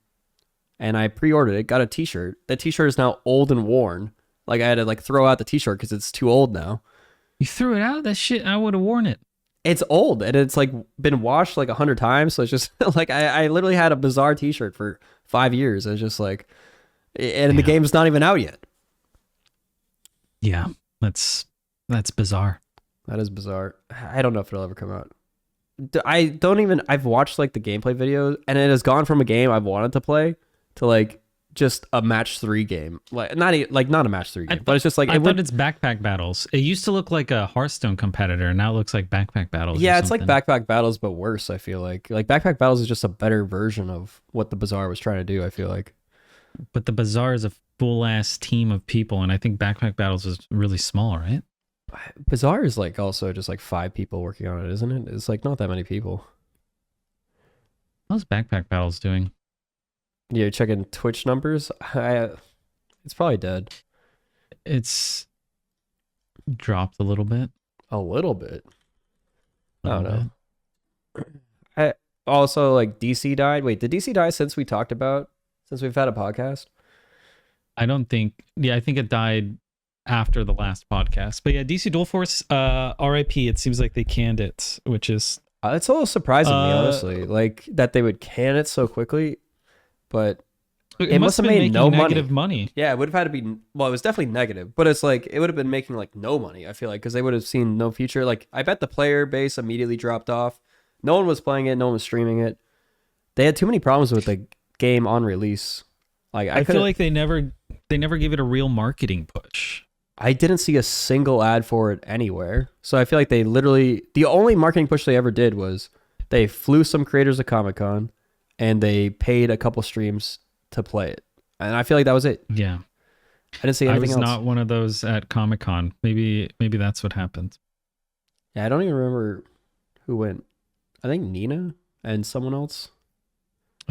And I pre-ordered it, got a t-shirt. That t-shirt is now old and worn. Like I had to like throw out the t-shirt because it's too old now. You threw it out? That shit, I would have worn it. It's old and it's like been washed like 100 times. So it's just like I literally had a Bazaar t-shirt for 5 years. It's just like, and the game's not even out yet. Yeah, that's bizarre. That is bizarre. I don't know if it'll ever come out. I've watched like the gameplay videos and it has gone from a game I've wanted to play to like just a match 3 game. Like not a match 3 game, but it's just like I thought it's backpack battles. It used to look like a Hearthstone competitor, and now it looks like backpack battles. Yeah, it's like backpack battles, but worse. I feel like backpack battles is just a better version of what the Bazaar was trying to do. I feel like, but the Bazaar is a full ass team of people, and I think backpack battles is really small, right? Bazaar is like also just like 5 people working on it, isn't it? It's like not that many people. How's backpack battles doing? Yeah, checking Twitch numbers. It's probably dead. It's dropped a little bit. A little bit. I don't know. I also like DC died. Wait, did DC die since we've had a podcast? I don't think. Yeah, I think it died after the last podcast. But yeah, DC Dual Force, RIP. It seems like they canned it, which is it's a little surprising to me, honestly, like that they would can it so quickly. But it must have made no money. Yeah, it would have had to be. Well, it was definitely negative, but it's like it would have been making like no money. I feel like because they would have seen no future. Like I bet the player base immediately dropped off. No one was playing it. No one was streaming it. They had too many problems with the game on release. Like I feel like they never gave it a real marketing push. I didn't see a single ad for it anywhere. So I feel like they literally the only marketing push they ever did was they flew some creators to Comic-Con. And they paid a couple streams to play it. And I feel like that was it. Yeah. I didn't see anything else. I was not one of those at Comic-Con. Maybe that's what happened. Yeah, I don't even remember who went. I think Nina and someone else.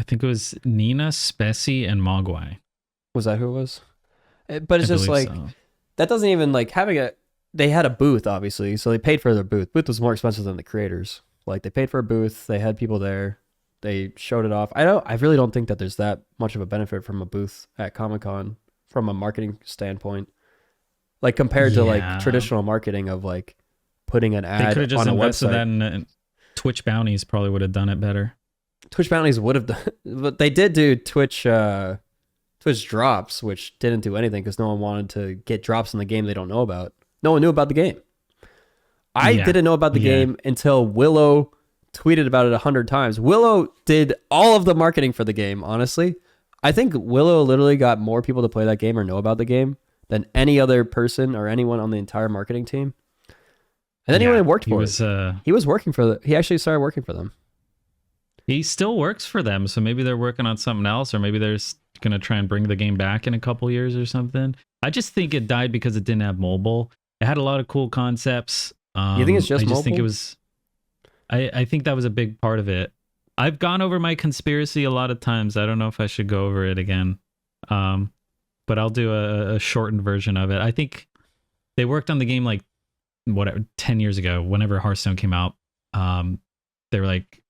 I think it was Nina, Spessy, and Mogwai. Was that who it was? But it's just like, that doesn't even like they had a booth, obviously. So they paid for their booth. Booth was more expensive than the creators. Like they paid for a booth. They had people there. They showed it off. I really don't think that there's that much of a benefit from a booth at Comic-Con from a marketing standpoint. Like compared to like traditional marketing of like putting an ad on a website. They could have just invested that in Twitch bounties probably would have done it better. Twitch bounties would have done, but they did do Twitch drops, which didn't do anything because no one wanted to get drops in the game they don't know about. No one knew about the game. I didn't know about the game until Willow tweeted about it 100 times. Willow did all of the marketing for the game, honestly. I think Willow literally got more people to play that game or know about the game than any other person or anyone on the entire marketing team. And then he went and worked for it. He was working for he actually started working for them. He still works for them, so maybe they're working on something else, or maybe they're going to try and bring the game back in a couple years or something. I just think it died because it didn't have mobile. It had a lot of cool concepts. You think it's just mobile? Think it was... I think that was a big part of it. I've gone over my conspiracy a lot of times. I don't know if I should go over it again. But I'll do a shortened version of it. I think they worked on the game like 10 years ago, whenever Hearthstone came out. They were like,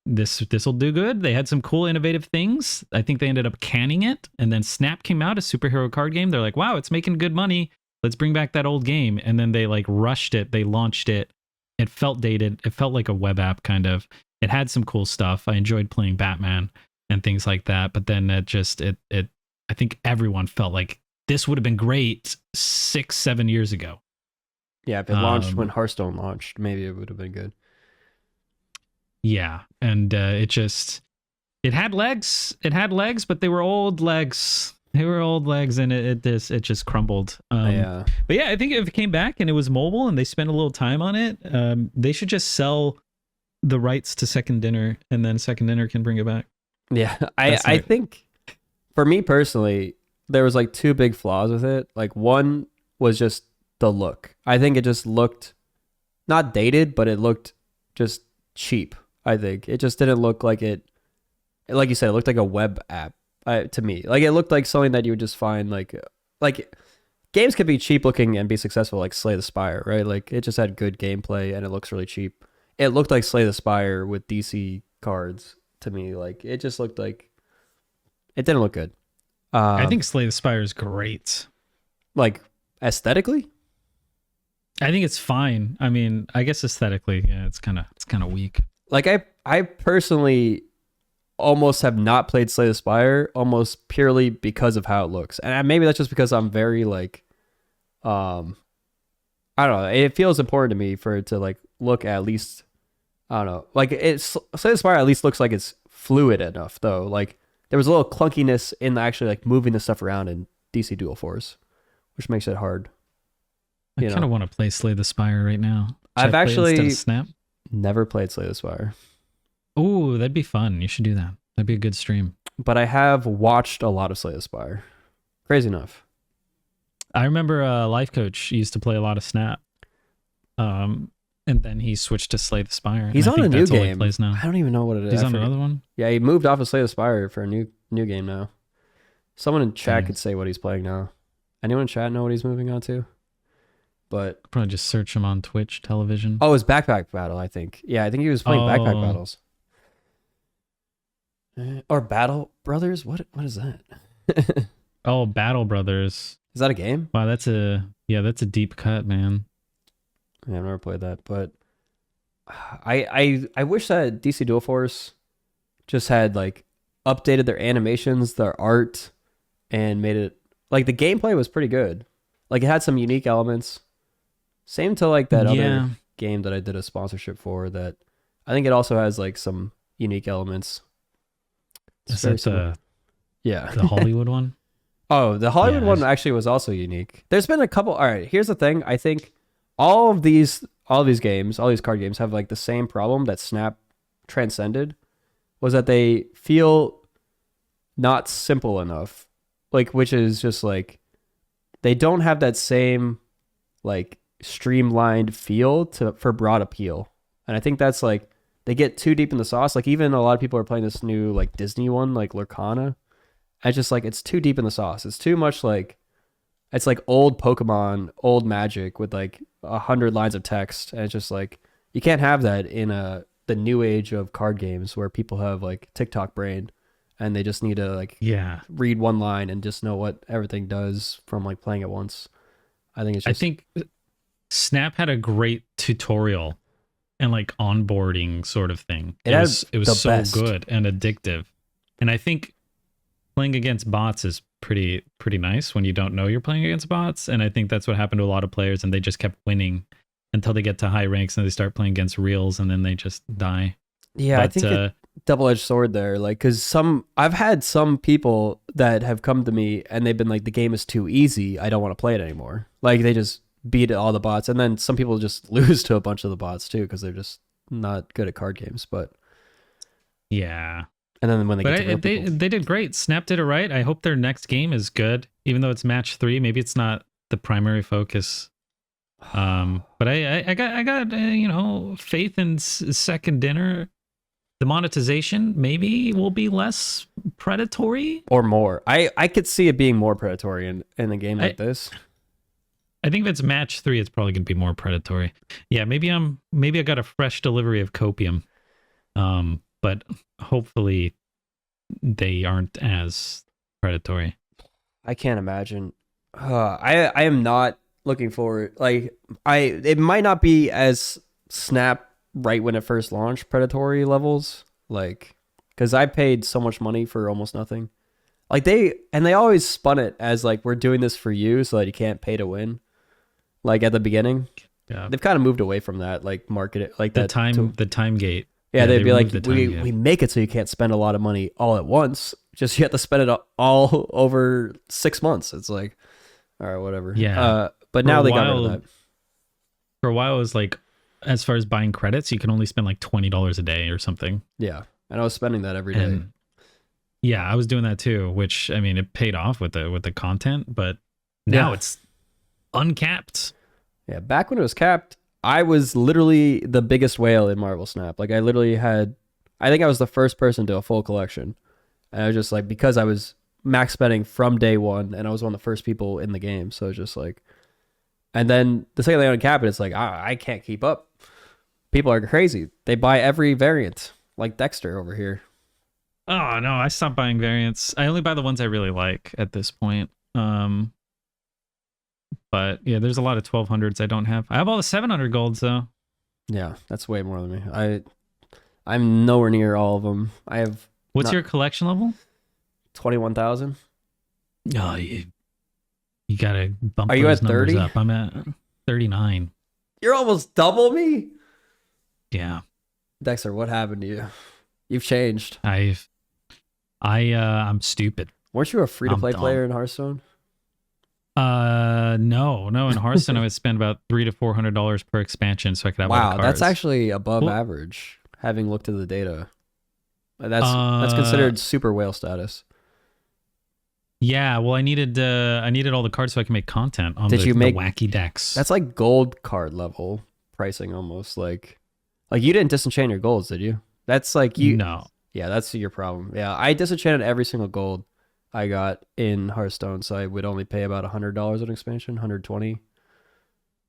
this will do good. They had some cool innovative things. I think they ended up canning it. And then Snap came out, a superhero card game. They're like, wow, it's making good money. Let's bring back that old game. And then they like rushed it. They launched it. It felt dated. It felt like a web app kind of. It had some cool stuff. I enjoyed playing Batman and things like that. But then I think everyone felt like this would have been great 6-7 years ago. Yeah, if it launched when Hearthstone launched, maybe it would have been good. Yeah, and it had legs. It had legs, but they were old legs. They were old legs, and it just crumbled. Yeah. But yeah, I think if it came back and it was mobile and they spent a little time on it, they should just sell the rights to Second Dinner, and then Second Dinner can bring it back. Yeah, I think for me personally, there was like two big flaws with it. Like one was just the look. I think it just looked not dated, but it looked just cheap. I think it just didn't look like it. Like you said, it looked like a web app to me. Like it looked like something that you would just find like games could be cheap looking and be successful, like Slay the Spire, right? Like it just had good gameplay and it looks really cheap. It looked like Slay the Spire with DC cards to me. Like it just looked like it didn't look good. I think Slay the Spire is great. Like aesthetically, I think it's fine. I mean, I guess aesthetically, yeah, it's kind of weak. like I personally almost have not played Slay the Spire almost purely because of how it looks, and maybe that's just because I'm very like, I don't know. It feels important to me for it to like look at least, I don't know, like it's Slay the Spire at least looks like it's fluid enough though. Like there was a little clunkiness in actually like moving the stuff around in DC Dual Force, which makes it hard. I kind of want to play Slay the Spire right now. I've actually Snap. Never played Slay the Spire. Ooh, that'd be fun. You should do that. That'd be a good stream. But I have watched a lot of Slay the Spire. Crazy enough. I remember Life Coach used to play a lot of Snap. And then he switched to Slay the Spire. He's on a new game. He plays now. I don't even know what it is. He's on another one? Yeah, he moved off of Slay the Spire for a new game now. Someone in chat could say what he's playing now. Anyone in chat know what he's moving on to? But probably just search him on Twitch television. Oh, it was Backpack Battle, I think. Yeah, I think he was playing Backpack Battles. Or Battle Brothers? What is that? Oh, Battle Brothers. Is that a game? Wow, that's a deep cut, man. Yeah, I've never played that, but I wish that DC Dual Force just had like updated their animations, their art, and made it like the gameplay was pretty good. Like it had some unique elements. Same to like that other game that I did a sponsorship for that I think it also has like some unique elements. Is that the Hollywood one? Oh, the Hollywood one actually was also unique. There's been a couple. All right, here's the thing. I think all of these games, all these card games have like the same problem that Snap transcended, was that they feel not simple enough. Like, which is just like they don't have that same like streamlined feel for broad appeal. And I think that's like they get too deep in the sauce. Like even a lot of people are playing this new like Disney one, like Lurkana. I just like it's too deep in the sauce. It's too much like it's like old Pokemon, old Magic with like 100 lines of text. And it's just like you can't have that in the new age of card games where people have like TikTok brain and they just need to like read one line and just know what everything does from like playing it once. I think Snap had a great tutorial and like onboarding sort of thing. It was so best. Good and addictive. And I think playing against bots is pretty nice when you don't know you're playing against bots. And I think that's what happened to a lot of players, and they just kept winning until they get to high ranks and they start playing against reals and then they just die. Yeah, but, I think double-edged sword there. Like, because I've had some people that have come to me and they've been like, the game is too easy. I don't want to play it anymore. Like they just beat all the bots. And then some people just lose to a bunch of the bots too because they're just not good at card games. But yeah. And then when they did great. Snap did it right. I hope their next game is good, even though it's match 3. Maybe it's not the primary focus. But I got faith in Second Dinner. The monetization maybe will be less predatory or more. I could see it being more predatory in a game like this. I think if it's match 3, it's probably going to be more predatory. Yeah, maybe I got a fresh delivery of copium. But hopefully they aren't as predatory. I can't imagine. I am not looking forward. Like it might not be as Snap right when it first launched predatory levels. Like, because I paid so much money for almost nothing. Like they always spun it as like, we're doing this for you so that you can't pay to win. Like at the beginning. Yeah. They've kind of moved away from that, like market it like The that. time gate. Yeah, they'd be like, removed the time gate. we make it so you can't spend a lot of money all at once. Just you have to spend it all over 6 months. It's like, all right, whatever. Yeah. But now they got rid of that. For a while, it was like, as far as buying credits, you can only spend like $20 a day or something. Yeah, and I was spending that every day. Yeah, I was doing that too, which I mean, it paid off with the content, but now it's uncapped. Yeah, back when it was capped, I was literally the biggest whale in Marvel Snap. Like I literally had, I think I was the first person to a full collection. And I was just like, because I was max spending from day one and I was one of the first people in the game. So it's just like, and then the second they uncap it, it's like, I can't keep up. People are crazy. They buy every variant, like Dexter over here. Oh no, I stopped buying variants. I only buy the ones I really like at this point. But yeah, there's a lot of 1200s I don't have. I have all the 700 golds though. Yeah, that's way more than me. I'm nowhere near all of them. I have. What's your collection level? 21,000. Oh, you gotta bump. Are you those at 30? numbers up. I'm at 39. You're almost double me. Yeah, Dexter, what happened to you? You've changed. I'm stupid. Weren't you a free-to-play I'm dumb. player in Hearthstone? No. In Hearthstone, I would spend about $300 to $400 per expansion, so I could have all the Wow, cards. that's actually above average. Having looked at the data, that's considered super whale status. Yeah, well, I needed all the cards so I can make content on the wacky decks. That's like gold card level pricing almost. Like you didn't disenchant your golds, did you? That's like you. No. Yeah, that's your problem. Yeah, I disenchanted every single gold I got in Hearthstone, so I would only pay about $100 an expansion, 120.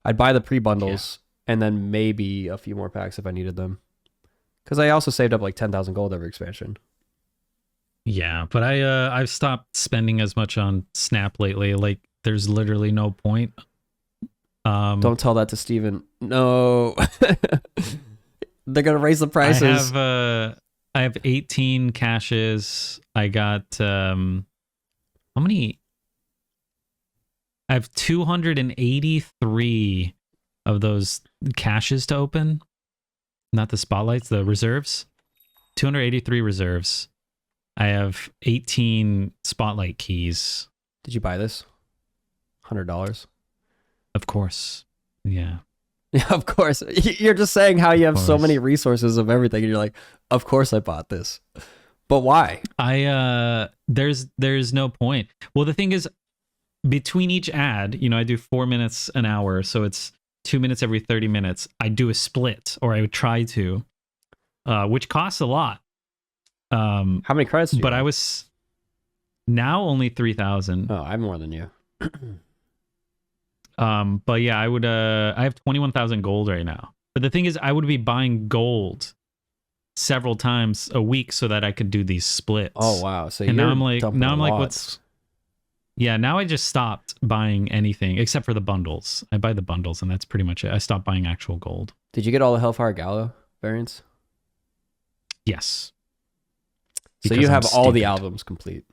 I'd buy the pre-bundles and then maybe a few more packs if I needed them. Because I also saved up like 10,000 gold every expansion. Yeah, but I've stopped spending as much on Snap lately. Like, there's literally no point. Don't tell that to Steven. No. They're going to raise the prices. I have 18 caches. I got how many? I have 283 of those caches to open. Not the spotlights, the reserves. 283 reserves. I have 18 spotlight keys. Did you buy this? $100? Of course. Yeah. Yeah, of course. You're just saying how you have so many resources of everything, and you're like, of course I bought this. But why? There's no point. Well, the thing is, between each ad, I do 4 minutes an hour, so it's 2 minutes every 30 minutes. I do a split, or I would try to, which costs a lot. How many credits do you But have? I was now only 3,000. Oh, I have more than you. But yeah, I have 21,000 gold right now. But the thing is, I would be buying gold several times a week so that I could do these splits. Oh wow! So and now I'm like, what's? Yeah, now I just stopped buying anything except for the bundles. I buy the bundles, and that's pretty much it. I stopped buying actual gold. Did you get all the Hellfire Gala variants? Yes. So you have all the albums complete.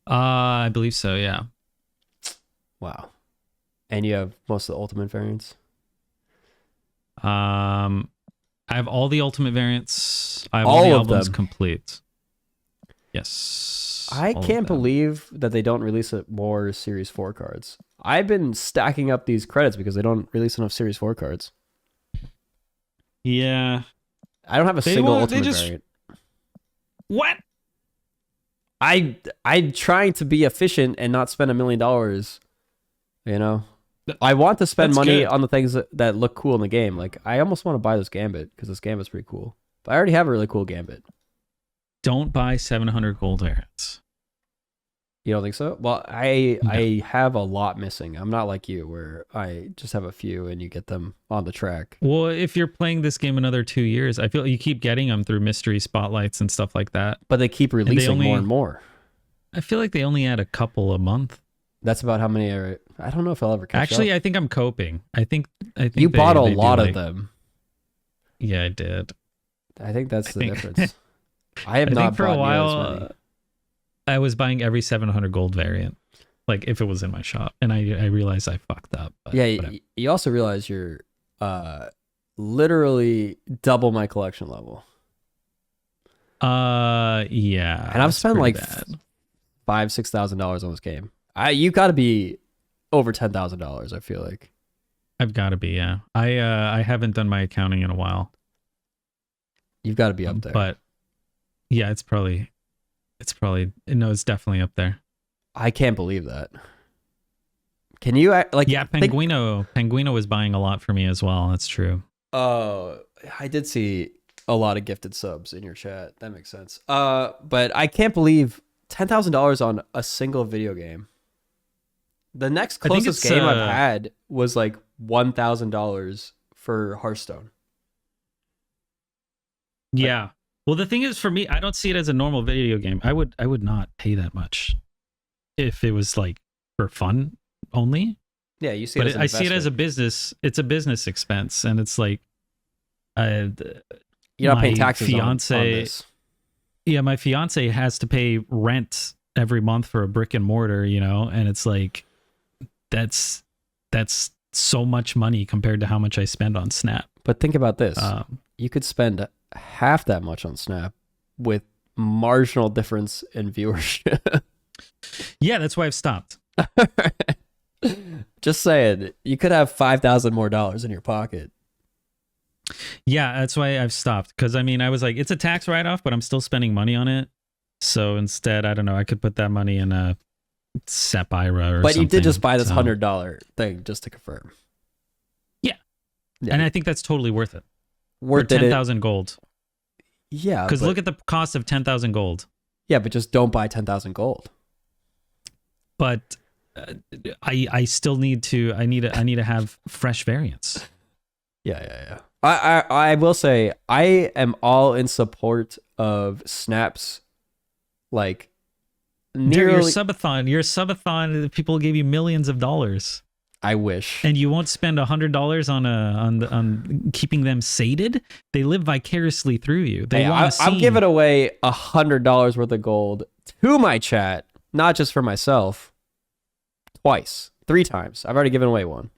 I believe so. Yeah. Wow. And you have most of the ultimate variants? I have all the ultimate variants. I have all all the of albums them complete. Yes. I can't believe that they don't release more Series 4 cards. I've been stacking up these credits because they don't release enough Series 4 cards. Yeah. I don't have a single ultimate variant. What? I'm trying to be efficient and not spend $1 million. I want to spend money on the things that look cool in the game. Like I almost want to buy this Gambit because this Gambit's pretty cool. But I already have a really cool Gambit. Don't buy 700 gold variants. You don't think so? Well, I have a lot missing. I'm not like you where I just have a few and you get them on the track. Well, if you're playing this game another 2 years, I feel you keep getting them through mystery spotlights and stuff like that. But they keep releasing more and more. I feel like they only add a couple a month. That's about how many are. I don't know if I'll ever catch Actually, up. I think I'm coping. I think you bought a lot of them. Yeah, I did. I think that's the difference. I have not for bought a while. as many. I was buying every 700 gold variant. Like if it was in my shop, and I realized I fucked up. But Yeah, whatever. you also realize you're literally double my collection level. Yeah. And I've it's spent pretty like bad. $5,000-$6,000 on this game. You got to be over $10,000. I feel like I've got to be, yeah. I haven't done my accounting in a while, you've got to be up there. but yeah, it's probably no, it's definitely up there. I can't believe that. Can you like? Yeah, Penguino was buying a lot for me as well. That's true. Oh, I did see a lot of gifted subs in your chat. That makes sense. But I can't believe $10,000 on a single video game. The next closest game I've had was like $1,000 for Hearthstone. Yeah. Well, the thing is, for me, I don't see it as a normal video game. I would not pay that much if it was like for fun only. Yeah, you see, but I see it as a business. It's a business expense, and it's like, you're not paying taxes on this. Yeah, my fiance has to pay rent every month for a brick and mortar, and it's like, that's so much money compared to how much I spend on Snap. But think about this: you could spend half that much on Snap with marginal difference in viewership. Yeah, that's why I've stopped. Just saying, you could have $5,000 more in your pocket. Yeah, that's why I've stopped. Because I was like, it's a tax write-off, but I'm still spending money on it. So instead, I don't know, I could put that money in a SEP IRA or something. But you did just buy this $100 thing, just to confirm. Yeah. And I think that's totally worth it. Worth for 10,000 gold. Yeah. Because look at the cost of 10,000 gold. Yeah, but just don't buy 10,000 gold. But I still need to have fresh variants. Yeah. I will say I am all in support of Snaps. Like, your subathon, people gave you millions of dollars. I wish. And you won't spend $100 on keeping them sated. They live vicariously through you. I'm giving away $100 worth of gold to my chat, not just for myself. Twice, 3 times. I've already given away one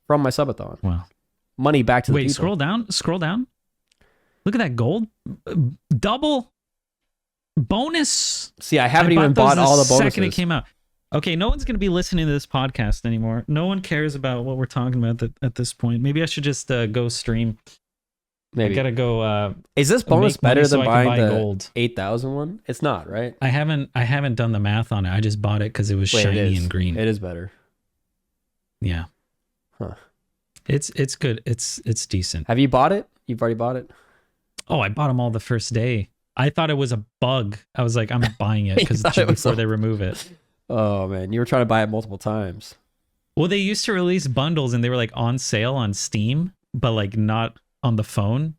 from my subathon. Wow. Money back to the people. Scroll down. Look at that gold. Double bonus. See, I haven't even bought all the bonuses. Second it came out. Okay, no one's going to be listening to this podcast anymore. No one cares about what we're talking about at this point. Maybe I should just go stream. Maybe. I gotta go. Is this bonus better than buying the gold 8,000 one? It's not, right? I haven't done the math on it. I just bought it because it was shiny and green. It is better. Yeah. Huh. It's good. It's decent. Have you bought it? You've already bought it? Oh, I bought them all the first day. I thought it was a bug. I was like, I'm buying it because before they remove it. Oh man, you were trying to buy it multiple times. Well, they used to release bundles and they were like on sale on Steam, but like not on the phone,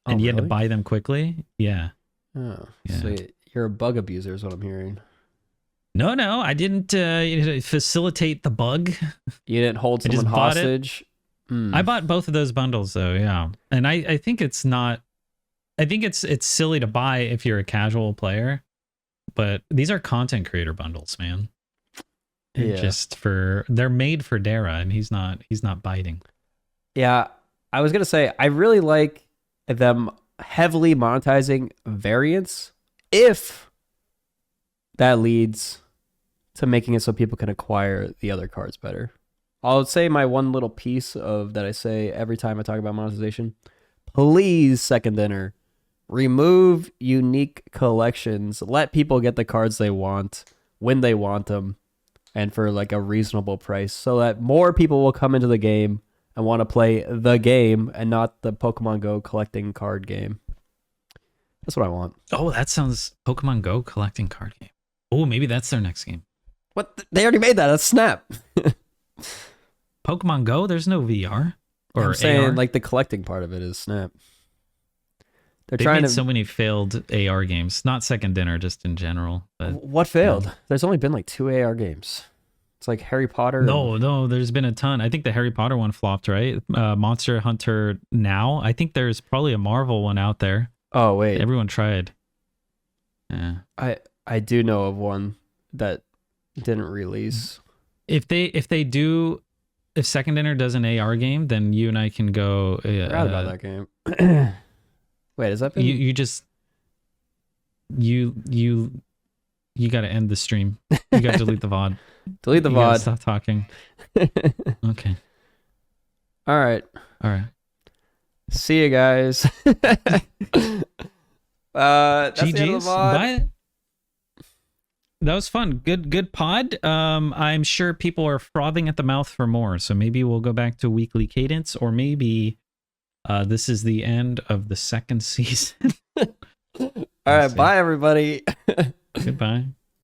and you had to buy them quickly. Yeah. Oh, yeah. So you're a bug abuser is what I'm hearing. No, I didn't facilitate the bug. You didn't hold someone hostage. I bought both of those bundles though, yeah. And I think it's not. I think it's silly to buy if you're a casual player, but these are content creator bundles, man. Yeah. They're made for Dera, and he's not biting. Yeah. I was going to say, I really like them heavily monetizing variants if that leads to making it so people can acquire the other cards better. I'll say my one little piece of that I say every time I talk about monetization. Please, Second Dinner, remove unique collections. Let people get the cards they want when they want them and for like a reasonable price so that more people will come into the game and want to play the game and not the Pokemon Go collecting card game. That's what I want. Oh, that sounds Pokemon Go collecting card game. Oh, maybe that's their next game. What? They already made that. That's Snap. Pokemon Go? There's no VR. Or I'm saying AR? like the collecting part of it is Snap. They've made so many failed AR games. Not Second Dinner, just in general. But, what failed? There's only been like 2 AR games. It's like Harry Potter. No, there's been a ton. I think the Harry Potter one flopped, right? Monster Hunter Now. I think there's probably a Marvel one out there. Oh, wait. Everyone tried. Yeah. I do know of one that didn't release. If Second Dinner does an AR game, then you and I can go. Forgot about that game. Wait, has that been? You got to end the stream. You got to delete the VOD. Delete the You gotta VOD. Stop talking. Okay. All right. See you guys. That's the end of GG's. the VOD. Bye. That was fun. Good pod. I'm sure people are frothing at the mouth for more. So maybe we'll go back to weekly cadence, or maybe this is the end of the second season. All right. Bye, everybody. Goodbye.